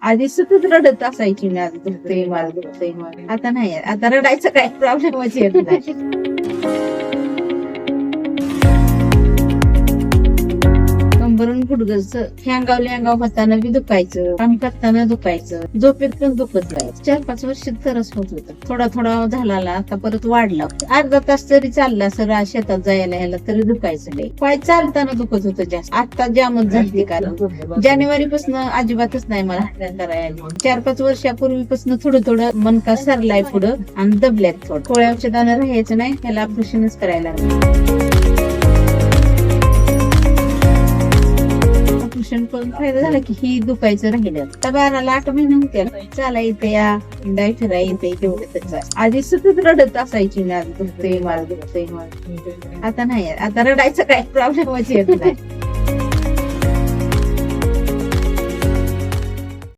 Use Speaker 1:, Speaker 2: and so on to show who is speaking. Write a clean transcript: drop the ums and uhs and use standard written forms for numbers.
Speaker 1: आधी सतत रडत असायची मी, आज दुखतंय मला दुखतंय मला. आता नाही, आता रडायचं काय प्रॉब्लेमच येत नाही. कंबरून गुडघच हँगाव होताना बी दुखायचं, काम करताना दुखायचं, झोपेत पण दुखत राहायचं. 4-5 वर्ष तरच होत होतं. थोडा झाला, आता परत वाढला. अर्धा तास जरी चालला सर शेतात जायला ह्याला तरी दुखायचं नाही. पाय चालताना दुखत होतं जास्त. आता जामच झाली, कारण जानेवारी पासून अजिबातच नाही मला हातात करायला. 4-5 वर्षापूर्वीपासून थोडं मनका सरलाय पुढं आणि दबल्यात थोडं. गोळ्या औषधानं राहायचं नाही, ह्याला ऑपरेशनच करायला लागलं. ऑपरेशन करून फायदा झाला की ही दुखायचं राहिलं. आता 12ला 8 महिने होते. चाला येते, या डाय फिरा येते, तेवढं आधी सतत रडत असायची मी, आज दुखतंय मला दुखतंय मला. आता नाही, आता रडायचं काय प्रॉब्लेमच येत नाही.